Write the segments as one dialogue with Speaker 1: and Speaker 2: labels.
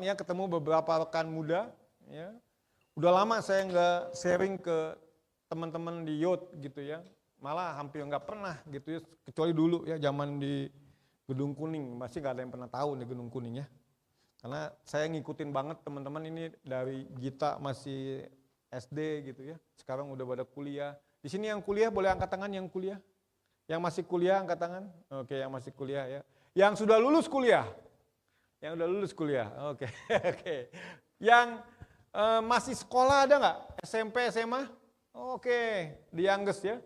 Speaker 1: ya ketemu beberapa rekan muda. Ya. Udah lama saya nggak sharing ke teman-teman di youth gitu ya. Malah hampir nggak pernah gitu ya, kecuali dulu ya zaman di Gedung Kuning. Masih nggak ada yang pernah tahu nih Gedung Kuning ya. Karena saya ngikutin banget teman-teman ini dari Gita masih SD gitu ya. Sekarang udah pada kuliah. Di sini yang kuliah boleh angkat tangan yang kuliah. Yang masih kuliah angkat tangan. Oke, yang masih kuliah ya. Yang sudah lulus kuliah. Yang udah lulus kuliah. Oke. Oke. Yang masih sekolah ada nggak? SMP, SMA? Oke, the youngest ya.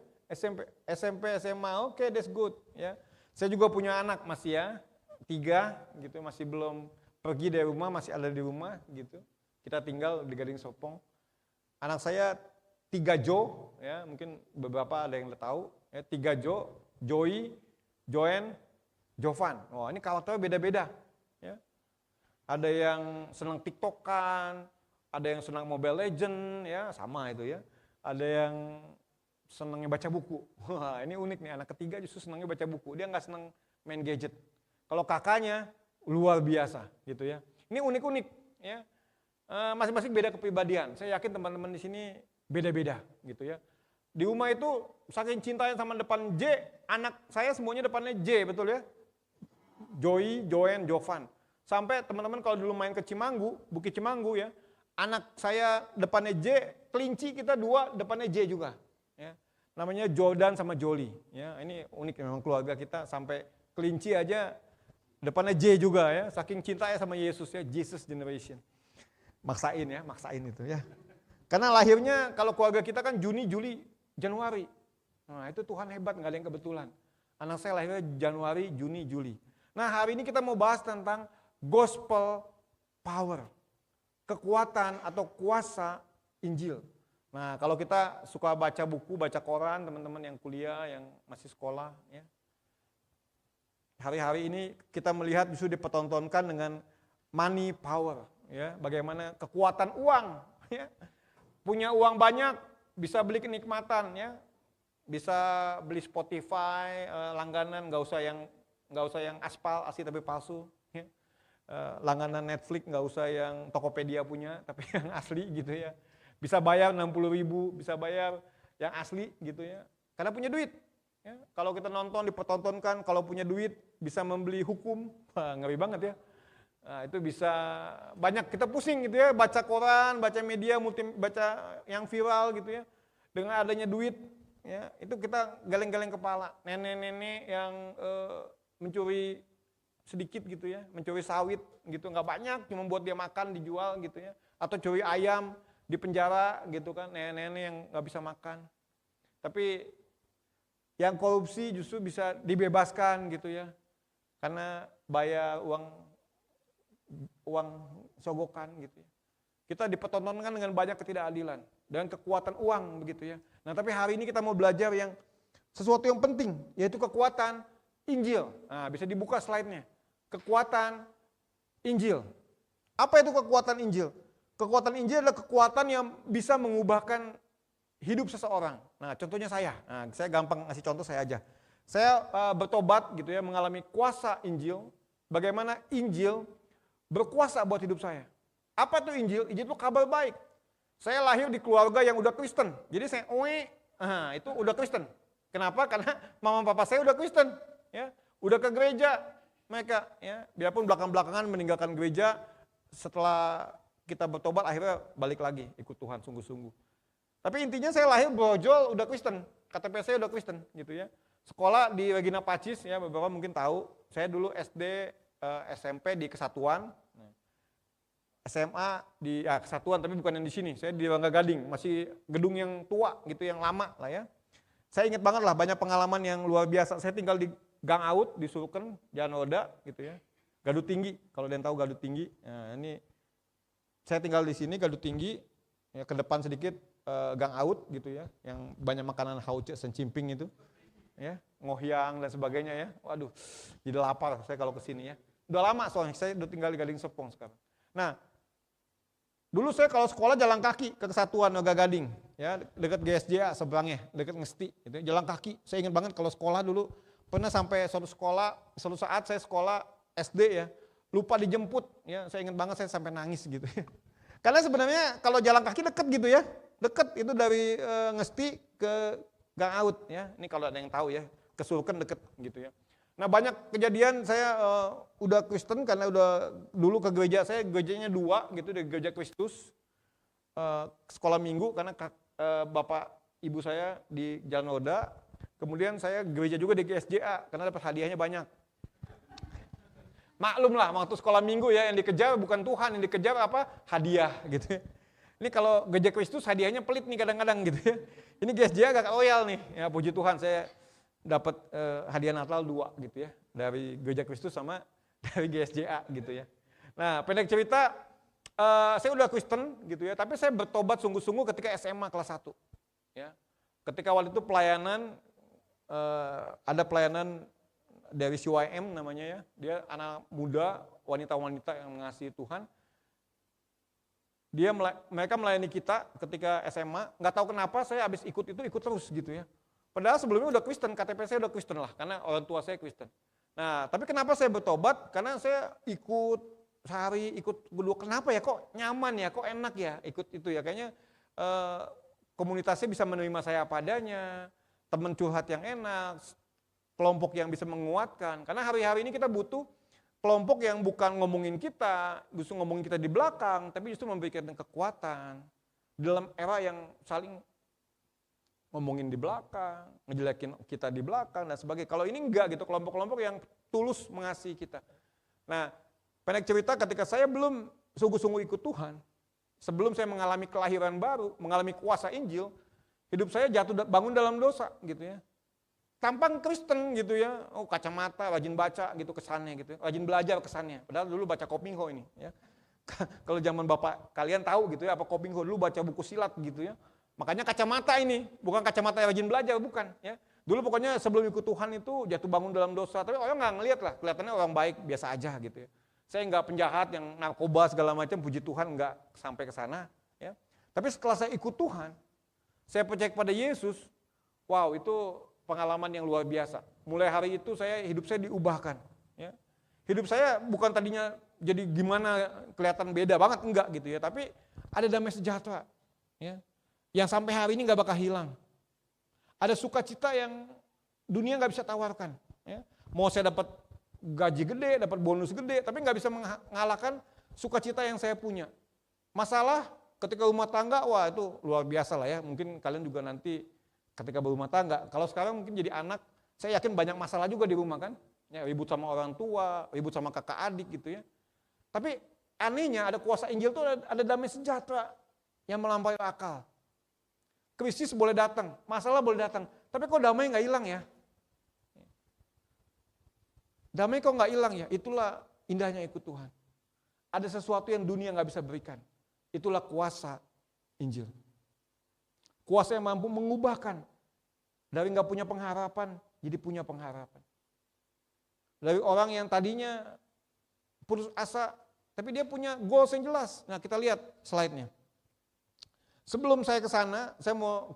Speaker 1: SMP, SMA. Oke, that's good ya. Saya juga punya anak masih ya. 3 gitu, masih belum pergi dari rumah, masih ada di rumah gitu. Kita tinggal di Gading Serpong. Anak saya 3 Jo ya, mungkin beberapa ada yang tahu. Ya, 3 Jo, Joey, Joen, Jovan. Oh, ini karakternya beda-beda. Ya. Ada yang senang TikTokan, ada yang senang Mobile Legend, ya sama itu ya. Ada yang senangnya baca buku. Wah, ini unik nih, anak ketiga justru senangnya baca buku. Dia nggak senang main gadget. Kalau kakaknya luar biasa gitu ya. Ini unik-unik ya. Masing-masing beda kepribadian. Saya yakin teman-teman di sini beda-beda gitu ya. Di rumah itu saking cintanya sama depan J, anak saya semuanya depannya J, betul ya? Joey, Joen, Jovan. Sampai teman-teman kalau dulu main ke Cimanggu, Bukit Cimanggu ya, anak saya depannya J, kelinci kita 2 depannya J juga. Ya. Namanya Jordan sama Joli. Ya, ini unik memang keluarga kita, sampai kelinci aja depannya J juga ya, saking cintanya sama Yesus ya, Jesus Generation. Maksain ya, maksain itu ya. Karena lahirnya kalau keluarga kita kan Juni, Juli, Januari. Nah itu Tuhan hebat, nggak ada yang kebetulan. Anak saya lahirnya Januari, Juni, Juli. Nah hari ini kita mau bahas tentang gospel power. Kekuatan atau kuasa Injil. Nah kalau kita suka baca buku, baca koran, teman-teman yang kuliah, yang masih sekolah. Ya. Hari-hari ini kita melihat justru dipertontonkan dengan money power. Ya. Bagaimana kekuatan uang. Ya. Punya uang banyak, bisa beli kenikmatan ya, bisa beli Spotify, langganan, nggak usah yang aspal, asli tapi palsu. Ya. Langganan Netflix nggak usah yang Tokopedia punya, tapi yang asli gitu ya. Bisa bayar 60.000, bisa bayar yang asli gitu ya. Karena punya duit. Ya. Kalau kita nonton dipertontonkan, kalau punya duit bisa membeli hukum, wah, ngeri banget ya. Nah, itu bisa banyak kita pusing gitu ya, baca koran, baca media, baca yang viral gitu ya. Dengan adanya duit, ya, itu kita geleng-geleng kepala. Nenek-nenek yang mencuri sedikit gitu ya, mencuri sawit gitu, nggak banyak, cuma buat dia makan, dijual gitu ya. Atau curi ayam di penjara gitu kan, nenek-nenek yang nggak bisa makan. Tapi yang korupsi justru bisa dibebaskan gitu ya, karena bayar uang sogokan gitu ya. Kita dipertontonkan dengan banyak ketidakadilan dan kekuatan uang begitu ya. Nah tapi hari ini kita mau belajar yang sesuatu yang penting, yaitu kekuatan Injil. Nah bisa dibuka slide-nya. Kekuatan Injil. Apa itu kekuatan Injil? Kekuatan Injil adalah kekuatan yang bisa mengubahkan hidup seseorang. Nah contohnya saya. Nah, saya gampang ngasih contoh saya aja. Saya bertobat gitu ya, mengalami kuasa Injil. Bagaimana Injil berkuasa buat hidup saya. Apa tuh Injil? Injil itu kabar baik. Saya lahir di keluarga yang udah Kristen. Jadi saya itu udah Kristen. Kenapa? Karena mama papa saya udah Kristen. Ya, udah ke gereja mereka. Ya, biarpun belakang-belakangan meninggalkan gereja, setelah kita bertobat akhirnya balik lagi ikut Tuhan sungguh-sungguh. Tapi intinya saya lahir brojol udah Kristen. KTP saya udah Kristen gitu ya. Sekolah di Regina Pacis ya, beberapa mungkin tahu. Saya dulu SD, SMP di Kesatuan. SMA di Kesatuan tapi bukan yang di sini. Saya di Rangga Gading, masih gedung yang tua gitu, yang lama lah ya. Saya ingat banget lah banyak pengalaman yang luar biasa. Saya tinggal di Gang Aut di Sulken, Jalan Roda gitu ya. Gadut Tinggi, kalau ada yang tahu Gadut Tinggi. Nah, ini saya tinggal di sini Gadut Tinggi, ya, ke depan sedikit Gang Aut gitu ya, yang banyak makanan hauce sencimping itu. Ya, ngohyang dan sebagainya ya. Waduh, jadi lapar saya kalau ke sini ya. Udah lama soalnya saya udah tinggal di Gading Serpong sekarang. Nah, dulu saya kalau sekolah jalan kaki ke Kesatuan Naga Gading, ya dekat GSJA seberangnya, dekat Ngesti, gitu, jalan kaki. Saya ingat banget kalau sekolah dulu pernah sampai suatu saat saya sekolah SD ya, lupa dijemput, ya saya ingat banget saya sampai nangis gitu ya. Karena sebenarnya kalau jalan kaki deket gitu ya, deket itu dari Ngesti ke Gang Aut ya. Ini kalau ada yang tahu ya, ke Sulken deket gitu ya. Nah banyak kejadian saya udah Kristen karena udah dulu ke gereja saya, gerejanya 2 gitu, dari gereja Kristus, sekolah minggu karena bapak ibu saya di Jalan Roda, kemudian saya gereja juga di GSJA karena dapat hadiahnya banyak. Maklum lah, waktu sekolah minggu ya, yang dikejar bukan Tuhan, yang dikejar apa? Hadiah gitu ya. Ini kalau gereja Kristus hadiahnya pelit nih kadang-kadang gitu ya. Ini GSJA agak royal nih, ya puji Tuhan saya dapat hadiah Natal 2 gitu ya. Dari gereja Kristus sama dari GSJA gitu ya. Nah pendek cerita, saya udah Kristen gitu ya, tapi saya bertobat sungguh-sungguh ketika SMA kelas 1. Ya. Ketika waktu itu pelayanan, ada pelayanan dari CYM namanya ya, dia anak muda, wanita-wanita yang mengasihi Tuhan. Mereka melayani kita ketika SMA, nggak tahu kenapa saya habis ikut terus gitu ya. Padahal sebelumnya udah Kristen, KTP saya udah Kristen lah, karena orang tua saya Kristen. Nah, tapi kenapa saya bertobat? Karena saya ikut sehari, ikut kedua, kenapa ya kok nyaman ya, kok enak ya ikut itu ya. Kayaknya komunitasnya bisa menerima saya apa adanya, teman curhat yang enak, kelompok yang bisa menguatkan. Karena hari-hari ini kita butuh kelompok yang bukan ngomongin kita, justru ngomongin kita di belakang, tapi justru memberikan kekuatan. Dalam era yang saling ngomongin di belakang, ngejelekin kita di belakang, dan sebagainya. Kalau ini enggak gitu, kelompok-kelompok yang tulus mengasihi kita. Nah, pendek cerita ketika saya belum sungguh-sungguh ikut Tuhan, sebelum saya mengalami kelahiran baru, mengalami kuasa Injil, hidup saya jatuh bangun dalam dosa gitu ya. Tampang Kristen gitu ya, oh kacamata, rajin baca gitu kesannya gitu, rajin belajar kesannya. Padahal dulu baca Kopingho ini ya. Kalau zaman bapak kalian tahu gitu ya apa Kopingho, dulu baca buku silat gitu ya. Makanya kacamata ini, bukan kacamata yang rajin belajar, bukan ya. Dulu pokoknya sebelum ikut Tuhan itu jatuh bangun dalam dosa, tapi orang nggak ngelihat lah, kelihatannya orang baik, biasa aja gitu ya. Saya nggak penjahat yang narkoba segala macam, puji Tuhan nggak sampai ke sana ya. Tapi setelah saya ikut Tuhan, saya percaya kepada Yesus, wow itu pengalaman yang luar biasa. Mulai hari itu hidup saya diubahkan. Ya. Hidup saya bukan tadinya jadi gimana kelihatan beda banget, enggak gitu ya. Tapi ada damai sejahtera. Ya. Yang sampai hari ini gak bakal hilang. Ada sukacita yang dunia gak bisa tawarkan. Ya. Mau saya dapat gaji gede, dapat bonus gede, tapi gak bisa mengalahkan sukacita yang saya punya. Masalah ketika rumah tangga, wah itu luar biasa lah ya. Mungkin kalian juga nanti ketika berumah tangga, kalau sekarang mungkin jadi anak, saya yakin banyak masalah juga di rumah kan, ya, ribut sama orang tua, ribut sama kakak adik gitu ya. Tapi anehnya ada kuasa Injil itu ada damai sejahtera yang melampaui akal. Krisis boleh datang, masalah boleh datang, tapi kok damai nggak hilang ya? Damai kok nggak hilang ya? Itulah indahnya ikut Tuhan. Ada sesuatu yang dunia nggak bisa berikan, itulah kuasa Injil. Kuasa yang mampu mengubahkan dari nggak punya pengharapan jadi punya pengharapan. Dari orang yang tadinya putus asa, tapi dia punya goals yang jelas. Nah kita lihat slide-nya. Sebelum saya ke sana,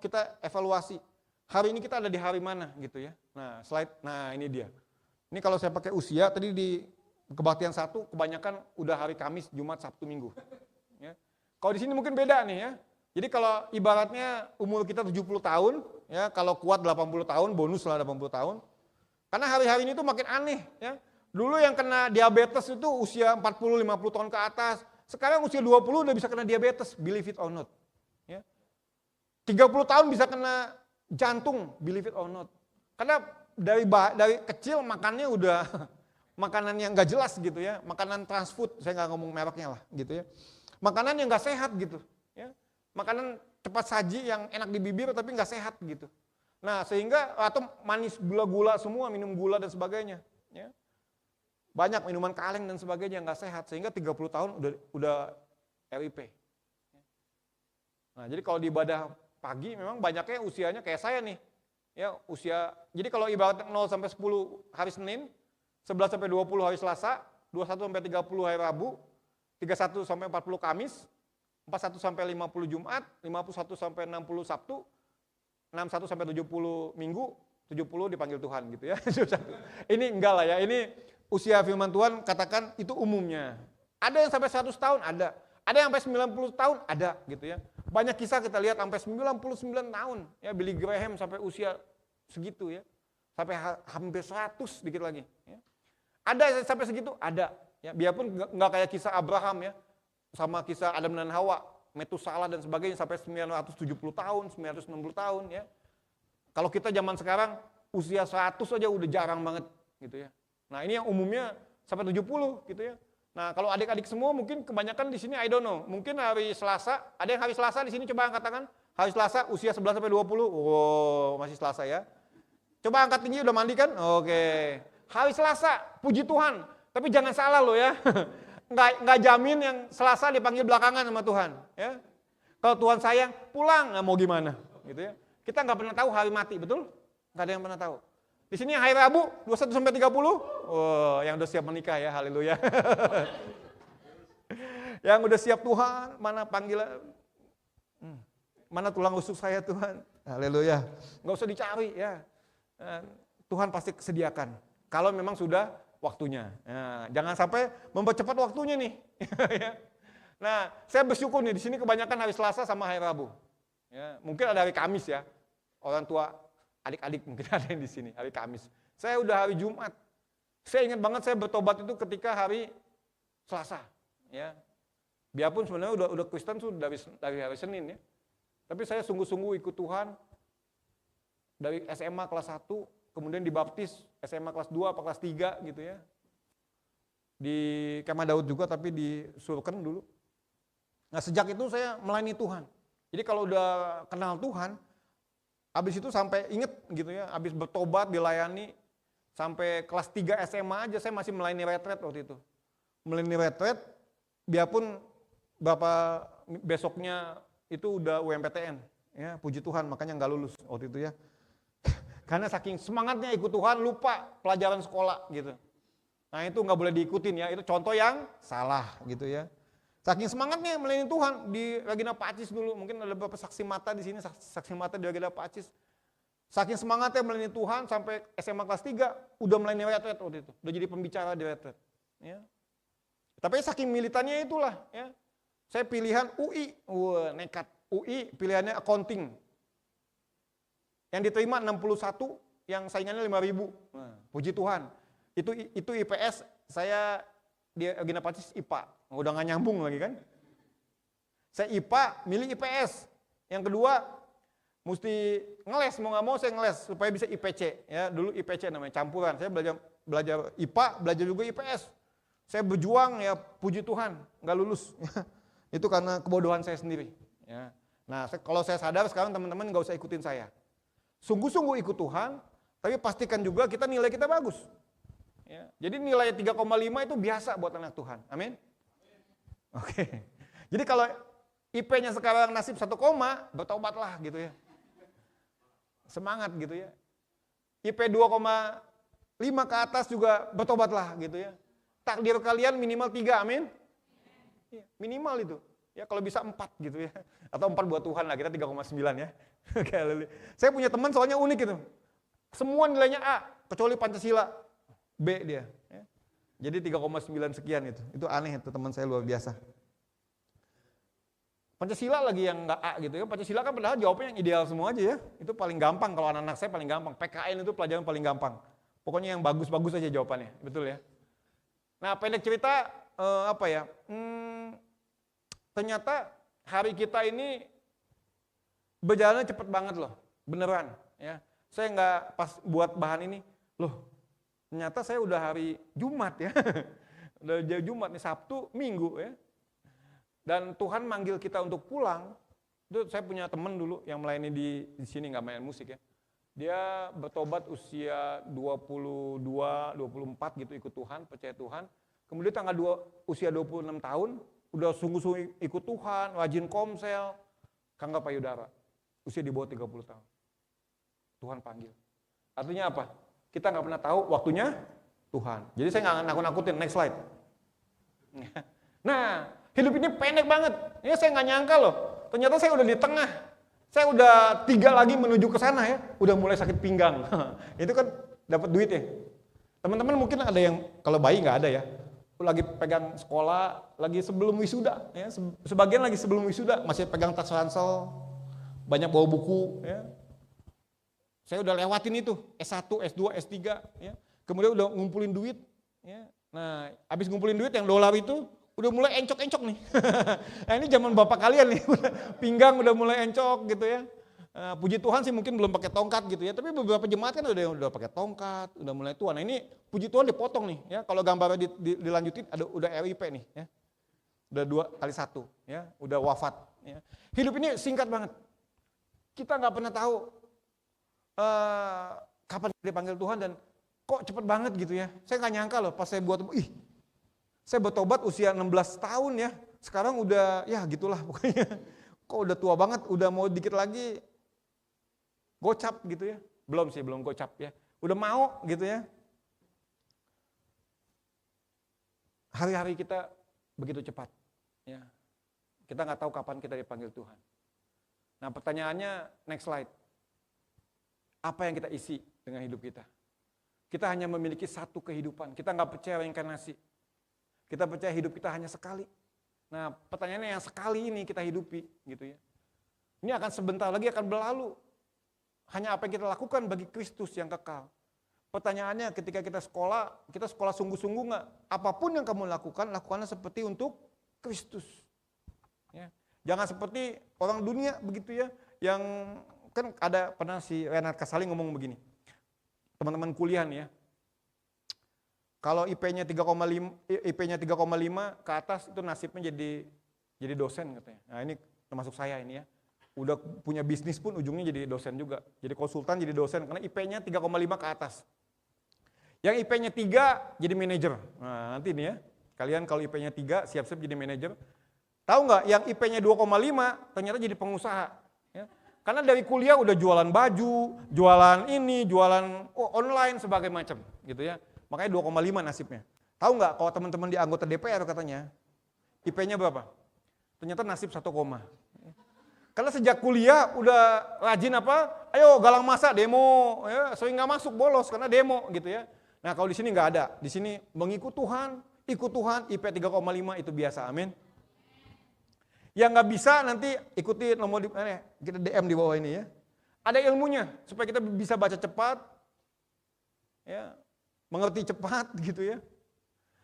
Speaker 1: kita evaluasi. Hari ini kita ada di hari mana gitu ya. Nah slide, nah ini dia. Ini kalau saya pakai usia, tadi di kebaktian 1 kebanyakan udah hari Kamis, Jumat, Sabtu, Minggu. Ya. Kalau di sini mungkin beda nih ya. Jadi kalau ibaratnya umur kita 70 tahun, ya kalau kuat 80 tahun, bonus lah 80 tahun. Karena hari-hari ini tuh makin aneh. Ya. Dulu yang kena diabetes itu usia 40-50 tahun ke atas. Sekarang usia 20 udah bisa kena diabetes, believe it or not. Ya. 30 tahun bisa kena jantung, believe it or not. Karena dari kecil makannya udah makanan yang gak jelas gitu ya. Makanan trans food, saya gak ngomong mereknya lah gitu ya. Makanan yang gak sehat gitu. Ya. Makanan cepat saji yang enak di bibir tapi nggak sehat gitu. Nah sehingga atau manis gula-gula semua, minum gula dan sebagainya. Ya. Banyak minuman kaleng dan sebagainya nggak sehat sehingga 30 tahun udah RIP. Nah jadi kalau di ibadah pagi memang banyaknya usianya kayak saya nih. Ya jadi kalau ibarat 0 sampai 10 hari Senin, 11 sampai 20 hari Selasa, 21 sampai 30 hari Rabu, 31 sampai 40 Kamis, 41 sampai 50 Jumat, 51 sampai 60 Sabtu, 61 sampai 70 Minggu, 70 dipanggil Tuhan gitu ya. Ini enggak lah ya, ini usia firman Tuhan katakan itu umumnya. Ada yang sampai 100 tahun, ada. Ada yang sampai 90 tahun, ada gitu ya. Banyak kisah kita lihat sampai 99 tahun. Ya, Billy Graham sampai usia segitu ya. Sampai hampir 100 dikit lagi. Ya. Ada yang sampai segitu, ada. Ya, biarpun nggak kayak kisah Abraham ya, sama kisah Adam dan Hawa, Metusalah dan sebagainya sampai 970 tahun, 960 tahun ya. Kalau kita zaman sekarang usia 100 aja udah jarang banget gitu ya. Nah ini yang umumnya sampai 70 gitu ya. Nah kalau adik-adik semua mungkin kebanyakan di sini I don't know. Mungkin hari Selasa, ada yang hari Selasa di sini coba angkat tangan. Hari Selasa usia 11 sampai 20. Oh, masih Selasa ya. Coba angkat tinggi udah mandi kan? Oke. Hari Selasa, puji Tuhan. Tapi jangan salah loh ya. Nggak jamin yang Selasa dipanggil belakangan sama Tuhan ya. Kalau Tuhan sayang, pulang, nggak mau gimana gitu ya. Kita nggak pernah tahu hari mati, betul? Nggak ada yang pernah tahu. Di sini hari Rabu 21 sampai 30. Oh, yang udah siap menikah ya, haleluya. Yang udah siap Tuhan, mana panggilan? Mana tulang rusuk saya Tuhan? Haleluya. Nggak usah dicari ya. Tuhan pasti sediakan. Kalau memang sudah waktunya. Nah, jangan sampai mempercepat waktunya nih. Nah, saya bersyukur nih di sini kebanyakan hari Selasa sama hari Rabu. Ya, mungkin ada hari Kamis ya. Orang tua adik-adik mungkin ada yang di sini hari Kamis. Saya udah hari Jumat. Saya ingat banget saya bertobat itu ketika hari Selasa, ya. Biarpun sebenarnya udah Kristen sudah dari hari Senin ya. Tapi saya sungguh-sungguh ikut Tuhan dari SMA kelas 1, kemudian dibaptis SMA kelas 2 atau kelas 3 gitu ya. Di Kemah Daud juga tapi di Surken dulu. Nah, sejak itu saya melayani Tuhan. Jadi kalau udah kenal Tuhan, habis itu sampai inget gitu ya, habis bertobat, dilayani, sampai kelas 3 SMA aja saya masih melayani retret waktu itu. Melayani retret, biarpun Bapak besoknya itu udah UMPTN, ya puji Tuhan makanya nggak lulus waktu itu ya. Karena saking semangatnya ikut Tuhan, lupa pelajaran sekolah gitu. Nah itu nggak boleh diikutin ya, itu contoh yang salah gitu ya. Saking semangatnya melayani Tuhan di Regina Pacis dulu, mungkin ada beberapa saksi mata di sini, saksi mata di Regina Pacis. Saking semangatnya melayani Tuhan sampai SMA kelas 3 udah melayani retret waktu itu, udah jadi pembicara di retret. Ya. Tapi saking militannya itulah, ya. Saya pilihan UI, nekat. UI pilihannya accounting. Yang diterima 61, yang saingannya 5.000. Nah, puji Tuhan. Itu IPS, saya di Regina Pacis IPA. Udah gak nyambung lagi kan. Saya IPA, milih IPS. Yang kedua, mesti ngeles, mau gak mau saya ngeles supaya bisa IPC. Ya, dulu IPC namanya, campuran. Saya belajar IPA, belajar juga IPS. Saya berjuang ya puji Tuhan, gak lulus. Itu karena kebodohan saya sendiri. Ya. Nah, kalau saya sadar sekarang teman-teman gak usah ikutin saya. Sungguh-sungguh ikut Tuhan, tapi pastikan juga kita nilai kita bagus. Ya. Jadi nilai 3,5 itu biasa buat anak Tuhan. Amin. Oke. Jadi kalau IP-nya sekarang nasib 1, bertobatlah gitu ya. Semangat gitu ya. IP 2,5 ke atas juga bertobatlah gitu ya. Takdir kalian minimal 3, amin. Minimal itu. Ya kalau bisa 4 gitu ya. Atau 4 buat Tuhan lah, kita 3,9 ya. Saya punya teman soalnya unik gitu. Semua nilainya A, kecuali Pancasila. B dia. Ya. Jadi 3,9 sekian itu. Itu aneh itu teman saya luar biasa. Pancasila lagi yang enggak A gitu ya. Pancasila kan padahal jawabnya yang ideal semua aja ya. Itu paling gampang kalau anak-anak saya paling gampang. PKN itu pelajaran paling gampang. Pokoknya yang bagus-bagus aja jawabannya. Betul ya. Nah pendek cerita ternyata hari kita ini berjalan cepet banget loh. Beneran ya. Saya nggak pas buat bahan ini. Loh ternyata saya udah hari Jumat ya. Udah Jumat nih, Sabtu, Minggu ya. Dan Tuhan manggil kita untuk pulang. Itu saya punya teman dulu yang melayani di sini, nggak main musik ya. Dia bertobat usia 22, 24 gitu ikut Tuhan, percaya Tuhan. Kemudian usia 26 tahun, udah sungguh-sungguh ikut Tuhan, rajin komsel, kanggap payudara. Usia di bawah 30 tahun. Tuhan panggil. Artinya apa? Kita nggak pernah tahu waktunya Tuhan. Jadi saya nggak nakut-nakutin. Next slide. Nah, hidup ini pendek banget. Ini saya nggak nyangka loh. Ternyata saya udah di tengah. Saya udah 3 lagi menuju ke sana ya. Udah mulai sakit pinggang. Itu kan dapat duit ya. Teman-teman mungkin ada yang, kalau bayi nggak ada ya, lagi pegang sekolah, lagi sebelum wisuda, ya, sebagian lagi sebelum wisuda, masih pegang tas ransel, banyak bawa buku, ya. Saya udah lewatin itu, S1, S2, S3, ya. Kemudian udah ngumpulin duit, ya. Nah, habis ngumpulin duit yang dolar itu, udah mulai encok-encok nih. Nah ini zaman bapak kalian nih, pinggang udah mulai encok gitu ya. Puji Tuhan sih mungkin belum pakai tongkat gitu ya, tapi beberapa jemaat kan udah pakai tongkat, udah mulai tua. Nah ini puji Tuhan dipotong nih ya, kalau gambarnya dilanjutin udah RIP nih ya. Udah 2 kali 1 ya, udah wafat ya. Hidup ini singkat banget. Kita nggak pernah tahu kapan dipanggil Tuhan dan kok cepet banget gitu ya. Saya nggak nyangka loh pas saya saya bertobat usia 16 tahun ya, sekarang udah ya gitulah pokoknya. Kok udah tua banget, udah mau dikit lagi gocap gitu ya. Belum sih, belum gocap ya. Udah mau gitu ya. Hari-hari kita begitu cepat. Ya. Kita nggak tahu kapan kita dipanggil Tuhan. Nah pertanyaannya, next slide. Apa yang kita isi dengan hidup kita? Kita hanya memiliki satu kehidupan, kita nggak percaya reinkarnasi. Kita percaya hidup kita hanya sekali. Nah pertanyaannya yang sekali ini kita hidupi gitu ya. Ini akan sebentar lagi akan berlalu. Hanya apa yang kita lakukan bagi Kristus yang kekal. Pertanyaannya ketika kita sekolah sungguh-sungguh nggak? Apapun yang kamu lakukan, lakukanlah seperti untuk Kristus. Ya. Jangan seperti orang dunia begitu ya. Yang kan ada pernah si Renat Kasali ngomong begini. Teman-teman kuliah nih ya. Kalau IP-nya 3,5 ke atas itu nasibnya jadi dosen katanya. Nah ini termasuk saya ini ya. Udah punya bisnis pun ujungnya jadi dosen juga. Jadi konsultan jadi dosen karena IP-nya 3,5 ke atas. Yang IP-nya 3 jadi manajer. Nah nanti nih ya, kalian kalau IP-nya 3 siap-siap jadi manajer. Tahu nggak yang IP-nya 2,5 ternyata jadi pengusaha. Ya. Karena dari kuliah udah jualan baju, jualan ini, jualan online sebagai macam gitu ya. Makanya 2,5 nasibnya. Tahu nggak kalau teman-teman di anggota DPR katanya, IP-nya berapa? Ternyata nasib 1, karena sejak kuliah udah rajin apa? Ayo galang masa demo, ya, sering nggak masuk bolos karena demo gitu ya. Nah kalau di sini nggak ada, di sini mengikut Tuhan, ikut Tuhan, IP 3,5 itu biasa, amin. Yang nggak bisa nanti ikuti nomor kita DM di bawah ini ya. Ada ilmunya supaya kita bisa baca cepat, ya. Mengerti cepat gitu ya.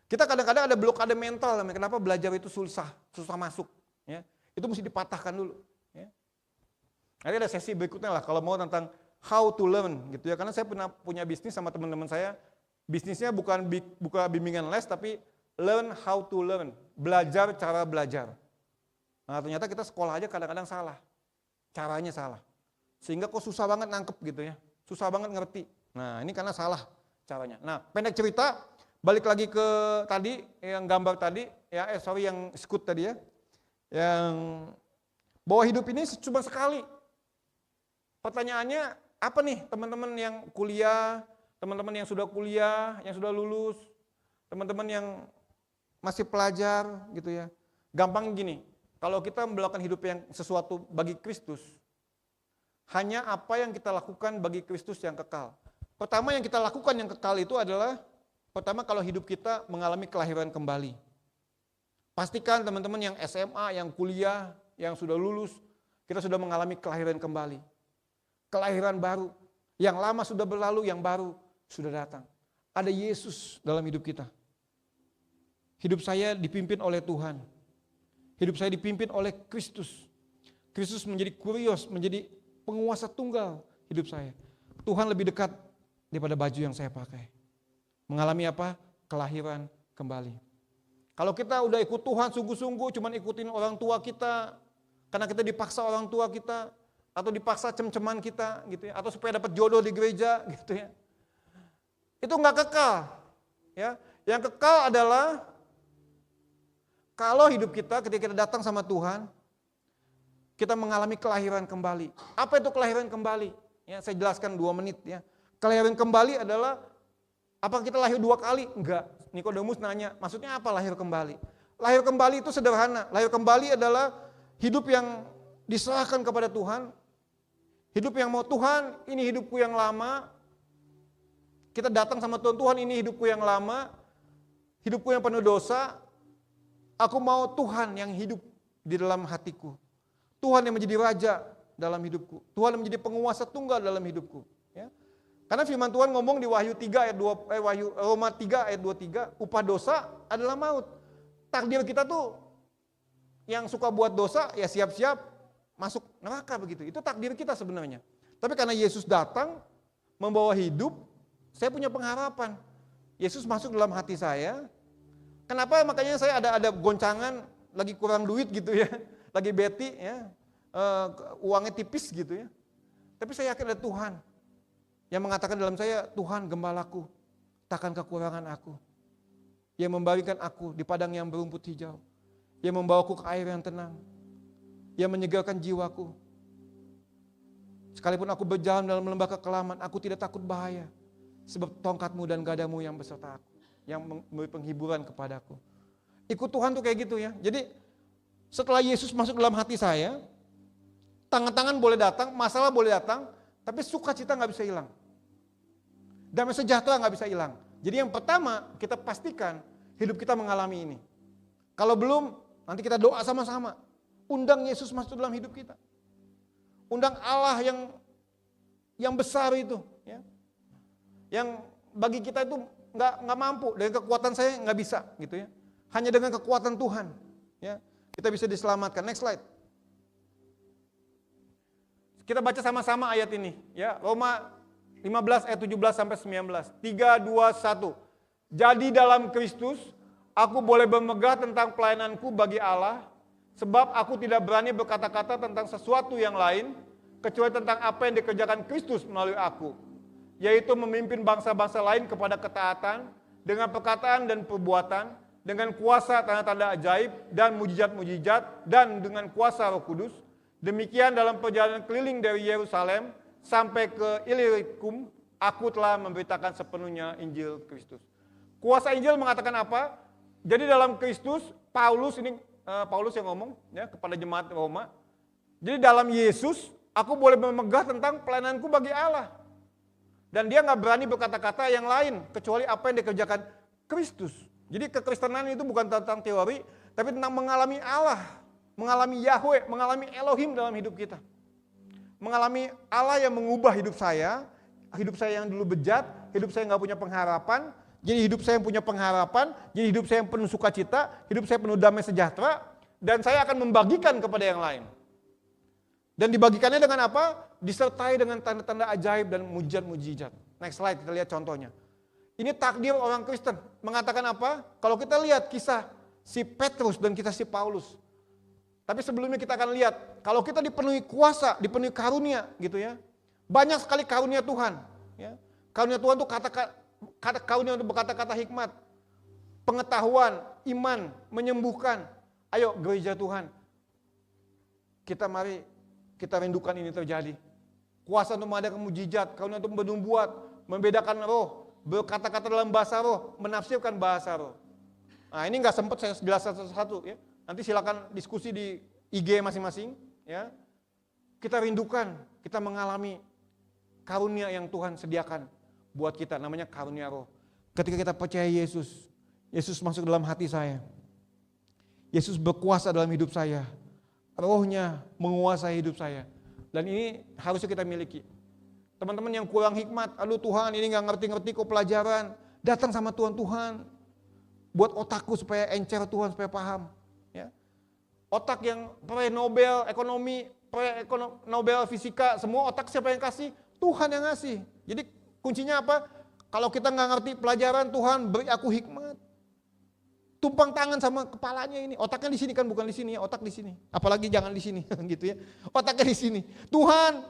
Speaker 1: Kita kadang-kadang ada blokade mental, kenapa belajar itu susah masuk. Ya. Itu mesti dipatahkan dulu. Ya. Nanti ada sesi berikutnya lah kalau mau tentang how to learn gitu ya. Karena saya pernah punya bisnis sama teman-teman saya. Bisnisnya bukan buka bimbingan les tapi learn how to learn. Belajar cara belajar. Nah ternyata kita sekolah aja kadang-kadang salah. Caranya salah. Sehingga kok susah banget nangkep gitu ya. Susah banget ngerti. Nah ini karena salah caranya. Nah, pendek cerita, balik lagi ke tadi, yang gambar tadi, ya yang skut tadi ya, yang bahwa hidup ini cuma sekali. Pertanyaannya, apa nih teman-teman yang kuliah, teman-teman yang sudah kuliah, yang sudah lulus, teman-teman yang masih pelajar gitu ya. Gampang gini, kalau kita melakukan hidup yang sesuatu bagi Kristus, hanya apa yang kita lakukan bagi Kristus yang kekal. Pertama yang kita lakukan yang kekal itu adalah, pertama kalau hidup kita mengalami kelahiran kembali. Pastikan teman-teman yang SMA, yang kuliah, yang sudah lulus, kita sudah mengalami kelahiran kembali. Kelahiran baru, yang lama sudah berlalu, yang baru sudah datang. Ada Yesus dalam hidup kita. Hidup saya dipimpin oleh Tuhan. Hidup saya dipimpin oleh Kristus. Kristus menjadi kurios, menjadi penguasa tunggal hidup saya. Tuhan lebih dekat daripada baju yang saya pakai. Mengalami apa? Kelahiran kembali. Kalau kita udah ikut Tuhan sungguh-sungguh, cuman ikutin orang tua kita, karena kita dipaksa orang tua kita, atau dipaksa cem-ceman kita, gitu ya, atau supaya dapat jodoh di gereja, gitu ya. Itu nggak kekal. Ya, yang kekal adalah kalau hidup kita ketika kita datang sama Tuhan, kita mengalami kelahiran kembali. Apa itu kelahiran kembali? Ya, saya jelaskan 2 menit ya. Kelahiran kembali adalah, apa kita lahir 2 kali? Enggak. Nikodemus nanya, maksudnya apa lahir kembali? Lahir kembali itu sederhana. Lahir kembali adalah hidup yang diserahkan kepada Tuhan. Hidup yang mau Tuhan, ini hidupku yang lama. kita datang sama Tuhan, Tuhan ini hidupku yang lama, hidupku yang penuh dosa, aku mau Tuhan yang hidup di dalam hatiku. Tuhan yang menjadi raja dalam hidupku. Tuhan yang menjadi penguasa tunggal dalam hidupku. Ya. Karena firman Tuhan ngomong di Wahyu 3 ayat 2, Roma 3 ayat 23, upah dosa adalah maut. Takdir kita tuh yang suka buat dosa ya siap-siap masuk neraka begitu. Itu takdir kita sebenarnya. Tapi karena Yesus datang membawa hidup, saya punya pengharapan. Yesus masuk dalam hati saya. Kenapa makanya saya ada goncangan, lagi kurang duit gitu ya. Lagi beti ya. Uangnya tipis gitu ya. Tapi saya yakin ada Tuhan yang mengatakan dalam saya, Tuhan gembalaku, takkan kekurangan aku. Yang membaringkan aku di padang yang berumput hijau. Yang membawaku ke air yang tenang. Yang menyegarkan jiwaku. Sekalipun aku berjalan dalam lembah kekelaman, aku tidak takut bahaya. Sebab tongkatmu dan gadamu yang beserta aku. Yang memberi penghiburan kepadaku. Ikut Tuhan tuh kayak gitu ya. Jadi setelah Yesus masuk dalam hati saya, tangan-tangan boleh datang, masalah boleh datang, tapi sukacita gak bisa hilang. Damai sejahtera gak bisa hilang. Jadi yang pertama kita pastikan hidup kita mengalami ini. Kalau belum, nanti kita doa sama-sama. Undang Yesus masuk dalam hidup kita. Undang Allah yang besar itu. Ya. Yang bagi kita itu nggak mampu, dengan kekuatan saya nggak bisa gitu ya. Hanya dengan kekuatan Tuhan ya kita bisa diselamatkan. Next slide. Kita baca sama-sama ayat ini ya, Roma 15 ayat 17 sampai 19. 3 2 1. Jadi dalam Kristus aku boleh bermegah tentang pelayananku bagi Allah, sebab aku tidak berani berkata-kata tentang sesuatu yang lain kecuali tentang apa yang dikerjakan Kristus melalui aku, yaitu memimpin bangsa-bangsa lain kepada ketaatan dengan perkataan dan perbuatan, dengan kuasa tanda-tanda ajaib dan mujizat-mujizat, dan dengan kuasa Roh Kudus. Demikian dalam perjalanan keliling dari Yerusalem sampai ke Illyricum, aku telah memberitakan sepenuhnya Injil Kristus. Kuasa Injil mengatakan apa? Jadi dalam Kristus, Paulus yang ngomong ya kepada jemaat Roma. Jadi dalam Yesus, aku boleh memegah tentang pelayananku bagi Allah. Dan dia nggak berani berkata-kata yang lain kecuali apa yang dikerjakan Kristus. Jadi kekristenan itu bukan tentang teori, tapi tentang mengalami Allah, mengalami Yahweh, mengalami Elohim dalam hidup kita. Mengalami Allah yang mengubah hidup saya yang dulu bejat, hidup saya nggak punya pengharapan, jadi hidup saya yang punya pengharapan, jadi hidup saya yang penuh sukacita, hidup saya penuh damai sejahtera, dan saya akan membagikan kepada yang lain. Dan dibagikannya dengan apa? Disertai dengan tanda-tanda ajaib dan mujizat-mujizat. Next slide, kita lihat contohnya. Ini takdir orang Kristen. Mengatakan apa? Kalau kita lihat kisah si Petrus dan kisah si Paulus. Tapi sebelumnya kita akan lihat, kalau kita dipenuhi kuasa, dipenuhi karunia gitu ya. Banyak sekali karunia Tuhan. Ya. Karunia Tuhan itu karunia untuk berkata-kata hikmat. Pengetahuan, iman, menyembuhkan. Ayo gereja Tuhan. Kita rindukan ini terjadi. Kuasa untuk mengadakan mujizat, karunia untuk membuat, membedakan roh, berkata-kata dalam bahasa roh, menafsirkan bahasa roh. Nah ini nggak sempat saya jelas satu-satu ya. Nanti silakan diskusi di IG masing-masing ya. Kita rindukan, kita mengalami karunia yang Tuhan sediakan buat kita, namanya karunia roh. Ketika kita percaya Yesus, Yesus masuk dalam hati saya. Yesus berkuasa dalam hidup saya. Rohnya menguasai hidup saya. Dan ini harusnya kita miliki. Teman-teman yang kurang hikmat, aduh Tuhan ini gak ngerti-ngerti kok pelajaran. Datang sama Tuhan. Buat otakku supaya encer Tuhan, supaya paham. Ya. Otak yang proyek Nobel ekonomi, proyek Nobel fisika, semua otak siapa yang kasih? Tuhan yang ngasih. Jadi kuncinya apa? Kalau kita gak ngerti pelajaran, Tuhan beri aku hikmat. Tumpang tangan sama kepalanya ini. Otaknya di sini kan, bukan di sini ya, otak di sini. Apalagi jangan di sini gitu ya. Otaknya di sini. Tuhan,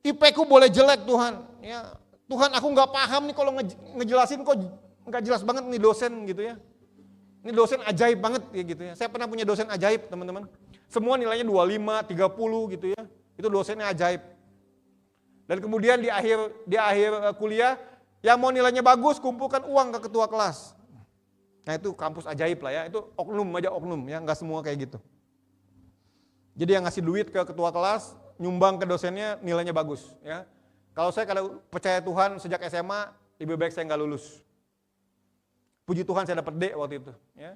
Speaker 1: IP-ku boleh jelek Tuhan. Ya, Tuhan aku nggak paham nih kalau ngejelasin kok nggak jelas banget nih dosen gitu ya. Ini dosen ajaib banget ya gitu ya. Saya pernah punya dosen ajaib teman-teman. Semua nilainya 25, 30 gitu ya. Itu dosennya ajaib. Dan kemudian di akhir kuliah, yang mau nilainya bagus kumpulkan uang ke ketua kelas. Nah itu kampus ajaib lah ya, itu oknum aja oknum ya, nggak semua kayak gitu. Jadi yang ngasih duit ke ketua kelas, nyumbang ke dosennya nilainya bagus ya. Kalau saya percaya Tuhan sejak SMA, lebih baik saya nggak lulus. Puji Tuhan saya dapat D waktu itu. Ya.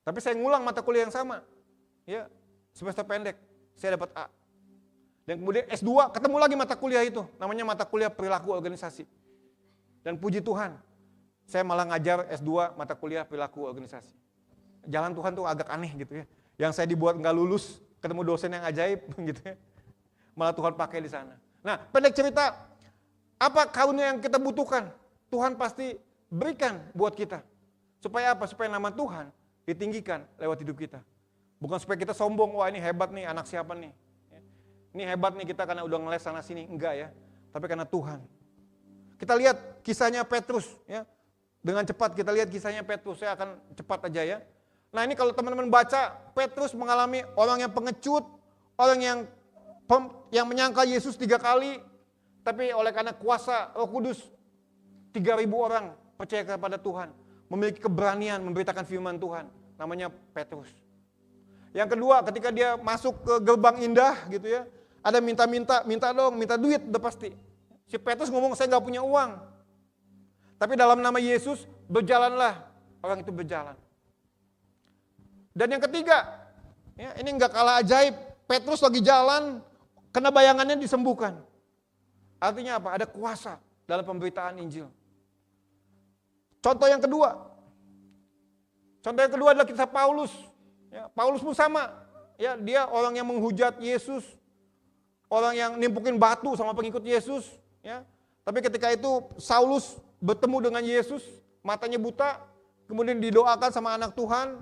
Speaker 1: Tapi saya ngulang mata kuliah yang sama. Ya, semester pendek, saya dapat A. Dan kemudian S2 ketemu lagi mata kuliah itu, namanya mata kuliah perilaku organisasi. Dan puji Tuhan, saya malah ngajar S2 mata kuliah perilaku organisasi. Jalan Tuhan tuh agak aneh gitu ya. Yang saya dibuat nggak lulus, ketemu dosen yang ajaib gitu ya. Malah Tuhan pakai di sana. Nah, pendek cerita, apa karunia yang kita butuhkan? Tuhan pasti berikan buat kita. Supaya apa? Supaya nama Tuhan ditinggikan lewat hidup kita. Bukan supaya kita sombong, wah ini hebat nih anak siapa nih. Ini hebat nih kita karena udah ngeles sana sini. Enggak ya, tapi karena Tuhan. Kita lihat kisahnya Petrus ya. Dengan cepat kita lihat kisahnya Petrus, saya akan cepat aja ya. Nah ini kalau teman-teman baca, Petrus mengalami orang yang pengecut, orang yang menyangkal Yesus 3 kali, tapi oleh karena kuasa Roh Kudus, 3.000 orang percaya kepada Tuhan, memiliki keberanian memberitakan firman Tuhan, namanya Petrus. Yang kedua, ketika dia masuk ke gerbang indah gitu ya, ada minta dong, minta duit udah pasti. Si Petrus ngomong, saya nggak punya uang. Tapi dalam nama Yesus, berjalanlah, orang itu berjalan. Dan yang ketiga, ya, ini nggak kalah ajaib, Petrus lagi jalan, kena bayangannya disembuhkan. Artinya apa? Ada kuasa dalam pemberitaan Injil. Contoh yang kedua adalah kisah Paulus. Ya, Paulus pun sama. Ya, dia orang yang menghujat Yesus, orang yang nimpukin batu sama pengikut Yesus. Ya. Tapi ketika itu Saulus bertemu dengan Yesus, matanya buta, kemudian didoakan sama anak Tuhan,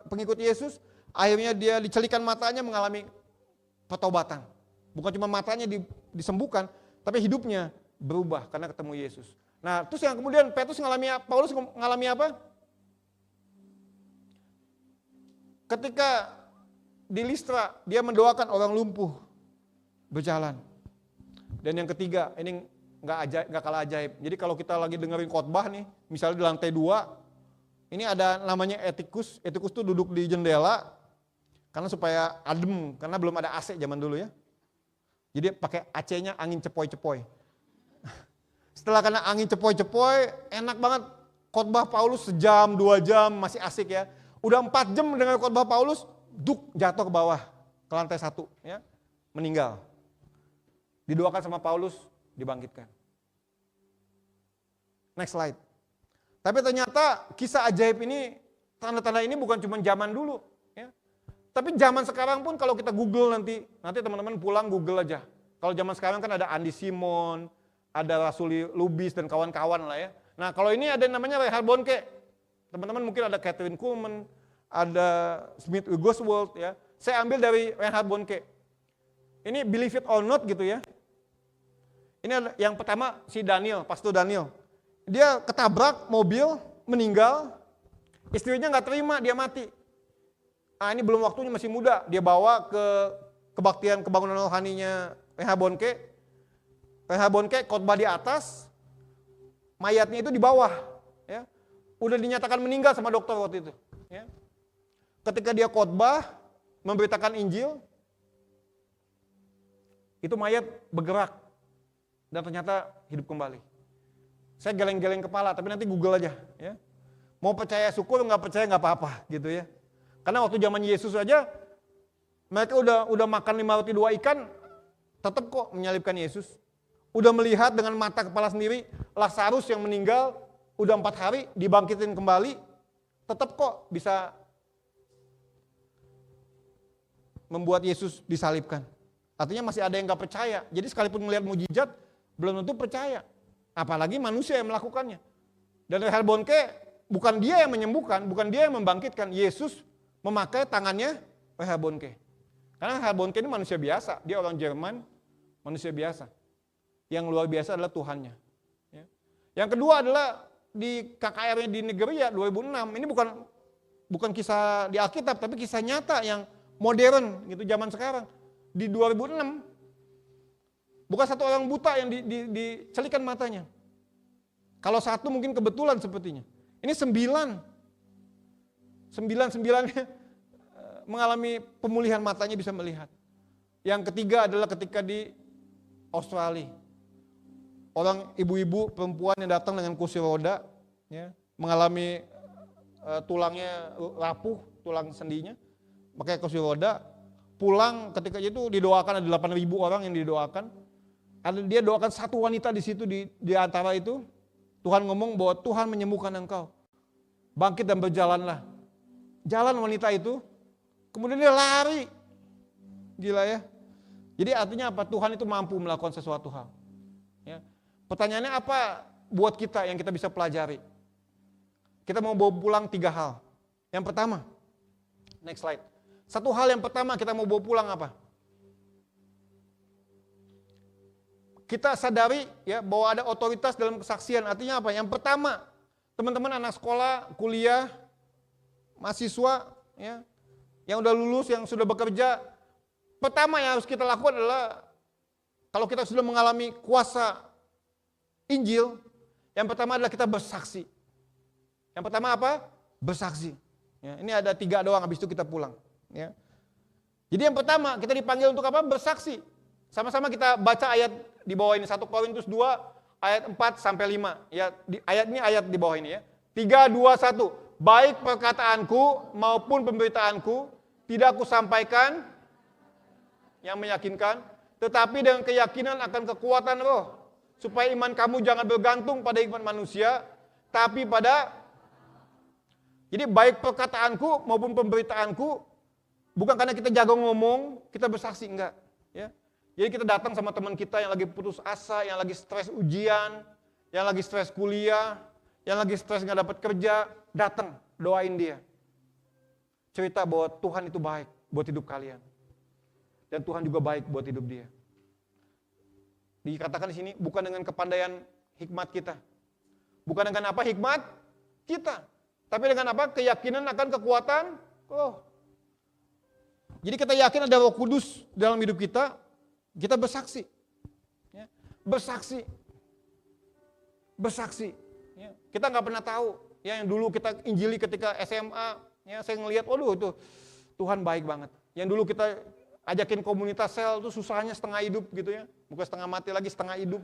Speaker 1: pengikut Yesus. Akhirnya dia dicelikan matanya, mengalami pertobatan. Bukan cuma matanya disembuhkan, tapi hidupnya berubah karena ketemu Yesus. Nah, terus yang kemudian Paulus mengalami apa? Ketika di Listra, dia mendoakan orang lumpuh berjalan. Dan yang ketiga, ini nggak kalah ajaib. Jadi kalau kita lagi dengerin khotbah nih, misalnya di lantai 2, ini ada namanya etikus. Etikus tuh duduk di jendela, karena supaya adem, karena belum ada AC zaman dulu ya. Jadi pakai AC-nya angin cepoi-cepoi. Setelah kena angin cepoi-cepoi, enak banget. Khotbah Paulus sejam, 2 jam, masih asik ya. Udah 4 jam dengan khotbah Paulus, jatuh ke bawah, ke lantai 1, ya, meninggal. Didoakan sama Paulus, dibangkitkan. Next slide. Tapi ternyata kisah ajaib ini, tanda-tanda ini bukan cuma zaman dulu. Ya. Tapi zaman sekarang pun kalau kita Google nanti teman-teman pulang Google aja. Kalau zaman sekarang kan ada Andy Simon, ada Rasuli Lubis dan kawan-kawan lah ya. Nah kalau ini ada namanya Reinhard Bonnke. Teman-teman mungkin ada Catherine Kuhlman, ada Smith Wigglesworth ya. Saya ambil dari Reinhard Bonnke. Ini believe it or not gitu ya. Ini yang pertama si Daniel, Pastor Daniel. Dia ketabrak mobil, meninggal, istrinya nggak terima, dia mati. Ah ini belum waktunya, masih muda. Dia bawa ke kebaktian kebangunan rohaninya Reinhard Bonnke. Reinhard Bonnke khotbah di atas, mayatnya itu di bawah. Ya. Udah dinyatakan meninggal sama dokter waktu itu. Ya. Ketika dia khotbah, memberitakan Injil, itu mayat bergerak dan ternyata hidup kembali. Saya geleng-geleng kepala, tapi nanti Google aja. Ya. Mau percaya syukur, nggak percaya nggak apa-apa, gitu ya. Karena waktu zaman Yesus aja, mereka udah makan 5 roti 2 ikan, tetap kok menyalibkan Yesus. Udah melihat dengan mata kepala sendiri, Lazarus yang meninggal, udah 4 hari dibangkitin kembali, tetap kok bisa membuat Yesus disalibkan. Artinya masih ada yang nggak percaya. Jadi sekalipun melihat mujizat, belum tentu percaya. Apalagi manusia yang melakukannya. Dan Reinhard Bonnke, bukan dia yang menyembuhkan, bukan dia yang membangkitkan. Yesus memakai tangannya Reinhard Bonnke. Karena Reinhard Bonnke ini manusia biasa, dia orang Jerman, manusia biasa. Yang luar biasa adalah Tuhannya. Ya. Yang kedua adalah di KKR-nya di Nigeria 2006, ini bukan kisah di Alkitab, tapi kisah nyata yang modern gitu zaman sekarang. Di 2006, bukan satu orang buta yang dicelikan matanya. Kalau satu mungkin kebetulan sepertinya. Ini 9-9-nya mengalami pemulihan matanya, bisa melihat. Yang ketiga adalah ketika Australia. Orang ibu-ibu perempuan yang datang dengan kursi roda, ya, mengalami tulangnya rapuh, tulang sendinya, pakai kursi roda, pulang ketika itu didoakan, ada 8.000 orang yang didoakan. Dia doakan satu wanita di situ, di antara itu, Tuhan ngomong bahwa Tuhan menyembuhkan engkau. Bangkit dan berjalanlah. Jalan wanita itu, kemudian dia lari. Gila ya. Jadi artinya apa? Tuhan itu mampu melakukan sesuatu hal. Ya. Pertanyaannya apa buat kita yang kita bisa pelajari? Kita mau bawa pulang 3 hal. Yang pertama, next slide. Satu hal yang pertama kita mau bawa pulang apa? Kita sadari ya bahwa ada otoritas dalam kesaksian. Artinya apa? Yang pertama, teman-teman anak sekolah, kuliah, mahasiswa, ya, yang udah lulus, yang sudah bekerja, pertama yang harus kita lakukan adalah kalau kita sudah mengalami kuasa Injil, yang pertama adalah kita bersaksi. Yang pertama apa? Bersaksi. Ya, ini ada 3 doang, habis itu kita pulang. Ya. Jadi yang pertama kita dipanggil untuk apa? Bersaksi. Sama-sama kita baca ayat di bawah ini, 1 Korintus 2 ayat 4 sampai 5. Ya, ayat di bawah ini ya. 3, 2, 1. Baik perkataanku maupun pemberitaanku tidak aku sampaikan yang meyakinkan, tetapi dengan keyakinan akan kekuatan roh, supaya iman kamu jangan bergantung pada hikmat manusia, tapi pada. Jadi baik perkataanku maupun pemberitaanku, bukan karena kita jago ngomong, kita bersaksi, enggak. Ya. Jadi kita datang sama teman kita yang lagi putus asa, yang lagi stres ujian, yang lagi stres kuliah, yang lagi stres nggak dapat kerja, datang, doain dia. Cerita bahwa Tuhan itu baik buat hidup kalian. Dan Tuhan juga baik buat hidup dia. Dikatakan di sini bukan dengan kepandaian hikmat kita. Bukan dengan apa hikmat kita. Tapi dengan apa? Keyakinan akan kekuatan Roh. Jadi kita yakin ada Roh Kudus dalam hidup kita, kita bersaksi. Ya. Bersaksi. Bersaksi. Ya. Kita nggak pernah tahu. Ya, yang dulu kita injili ketika SMA, ya, saya ngelihat, waduh itu Tuhan baik banget. Yang dulu kita ajakin komunitas sel itu susahnya setengah hidup gitu ya. Bukan setengah mati lagi, setengah hidup.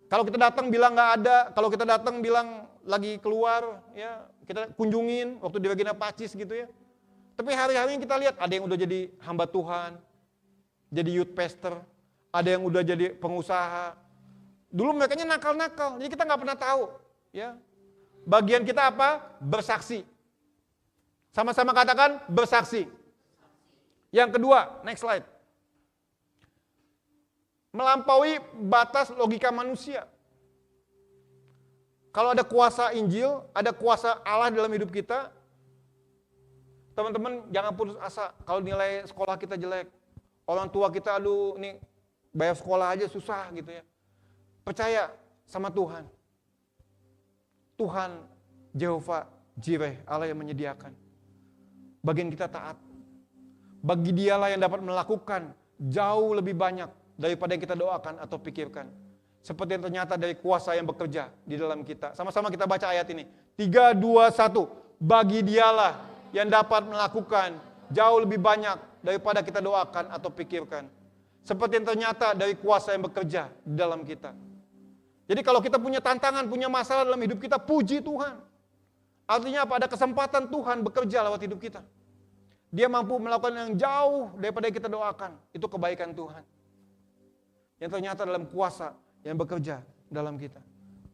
Speaker 1: Kalau kita datang bilang nggak ada, kalau kita datang bilang lagi keluar, ya kita kunjungin waktu di Regina Pacis gitu ya. Tapi hari-hari kita lihat ada yang udah jadi hamba Tuhan, jadi youth pastor, ada yang udah jadi pengusaha. Dulu mereka nakal-nakal, jadi kita nggak pernah tahu. Ya, bagian kita apa? Bersaksi. Sama-sama katakan bersaksi. Yang kedua, next slide. Melampaui batas logika manusia. Kalau ada kuasa Injil, ada kuasa Allah dalam hidup kita, teman-teman jangan putus asa. Kalau nilai sekolah kita jelek, orang tua kita aduh nih bayar sekolah aja susah gitu ya. Percaya sama Tuhan. Tuhan Jehovah Jireh, Allah yang menyediakan. Bagian kita taat. Bagi dialah yang dapat melakukan jauh lebih banyak daripada yang kita doakan atau pikirkan. Seperti yang ternyata dari kuasa yang bekerja di dalam kita. Sama-sama kita baca ayat ini. 3, 2, 1. Bagi dialah yang dapat melakukan jauh lebih banyak daripada kita doakan atau pikirkan. Seperti yang ternyata dari kuasa yang bekerja di dalam kita. Jadi kalau kita punya tantangan, punya masalah dalam hidup kita, puji Tuhan. Artinya apa? Ada kesempatan Tuhan bekerja lewat hidup kita. Dia mampu melakukan yang jauh daripada yang kita doakan. Itu kebaikan Tuhan. Yang ternyata dalam kuasa yang bekerja dalam kita.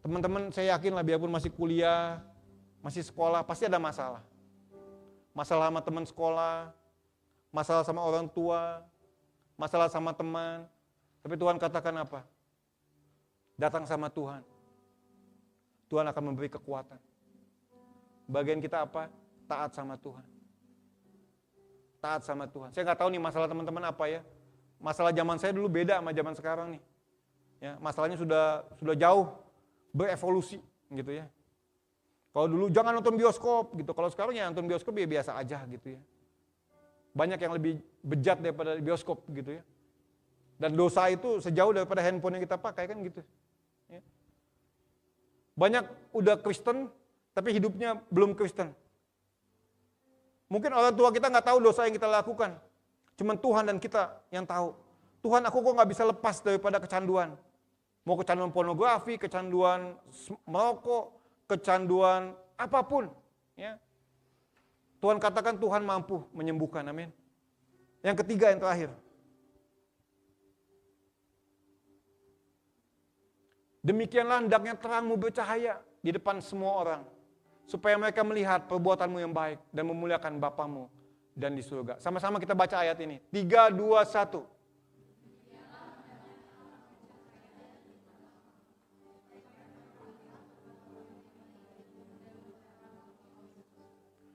Speaker 1: Teman-teman, saya yakin lah biarpun masih kuliah, masih sekolah, pasti ada masalah. Masalah sama teman sekolah, masalah sama orang tua, masalah sama teman. Tapi Tuhan katakan apa? Datang sama Tuhan. Tuhan akan memberi kekuatan. Bagian kita apa? Taat sama Tuhan. Taat sama Tuhan. Saya nggak tahu nih masalah teman-teman apa ya. Masalah zaman saya dulu beda sama zaman sekarang nih. Ya, masalahnya sudah jauh berevolusi gitu ya. Kalau dulu jangan nonton bioskop gitu. Kalau sekarang ya nonton bioskop ya biasa aja gitu ya. Banyak yang lebih bejat daripada bioskop gitu ya. Dan dosa itu sejauh daripada handphone yang kita pakai kan gitu. Ya. Banyak udah Kristen tapi hidupnya belum Kristen. Mungkin orang tua kita nggak tahu dosa yang kita lakukan. Cuman Tuhan dan kita yang tahu. Tuhan aku kok nggak bisa lepas daripada kecanduan. Mau kecanduan pornografi, kecanduan merokok, kecanduan apapun. Ya. Tuhan katakan Tuhan mampu menyembuhkan, amin. Yang ketiga, yang terakhir. Demikianlah hendaknya terangmu bercahaya di depan semua orang, supaya mereka melihat perbuatanmu yang baik dan memuliakan Bapamu dan di surga. Sama-sama kita baca ayat ini. 3, 2, 1.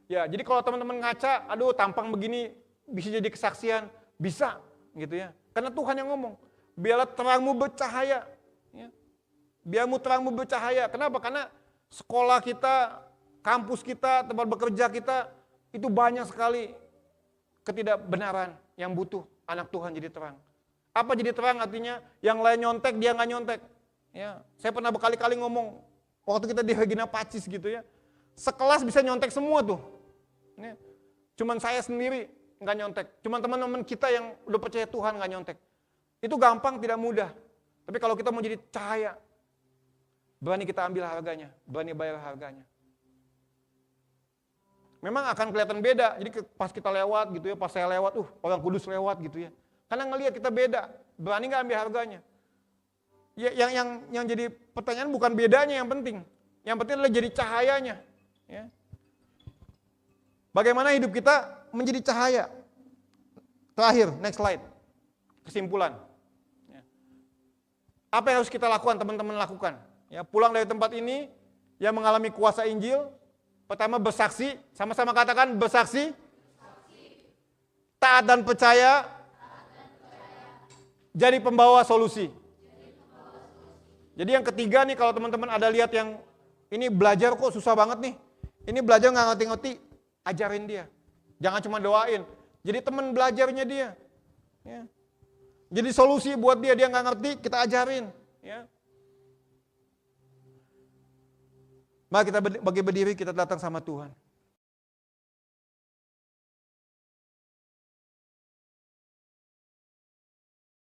Speaker 1: Ya, jadi kalau teman-teman ngaca, aduh tampang begini bisa jadi kesaksian, bisa gitu ya. Karena Tuhan yang ngomong, biarlah terangmu bercahaya. Ya. Biarmu terangmu bercahaya. Kenapa? Karena sekolah kita, kampus kita, tempat bekerja kita, itu banyak sekali ketidakbenaran yang butuh anak Tuhan jadi terang. Apa jadi terang artinya? Yang lain nyontek, dia nggak nyontek. Ya, saya pernah berkali-kali ngomong, waktu kita di Regina Pacis gitu ya, sekelas bisa nyontek semua tuh. Ya. Cuman saya sendiri nggak nyontek. Cuman teman-teman kita yang udah percaya Tuhan nggak nyontek. Itu gampang, tidak mudah. Tapi kalau kita mau jadi cahaya, berani kita ambil harganya, berani bayar harganya. Memang akan kelihatan beda. Jadi pas kita lewat gitu ya, pas saya lewat, orang kudus lewat gitu ya. Karena ngelihat kita beda, berani nggak ambil harganya. Ya, yang jadi pertanyaan bukan bedanya yang penting. Yang penting adalah jadi cahayanya. Ya. Bagaimana hidup kita menjadi cahaya? Terakhir, next slide. Kesimpulan. Ya. Apa yang harus kita lakukan, teman-teman lakukan? Ya, pulang dari tempat ini, yang mengalami kuasa Injil, pertama bersaksi, sama-sama katakan bersaksi, taat dan percaya, jadi pembawa solusi. Jadi yang ketiga nih, kalau teman-teman ada lihat yang ini belajar kok susah banget nih, ini belajar nggak ngerti-ngerti, ajarin dia. Jangan cuma doain, jadi teman belajarnya dia. Ya. Jadi solusi buat dia nggak ngerti, kita ajarin. Ya. Mari kita bagi berdiri, kita datang sama Tuhan.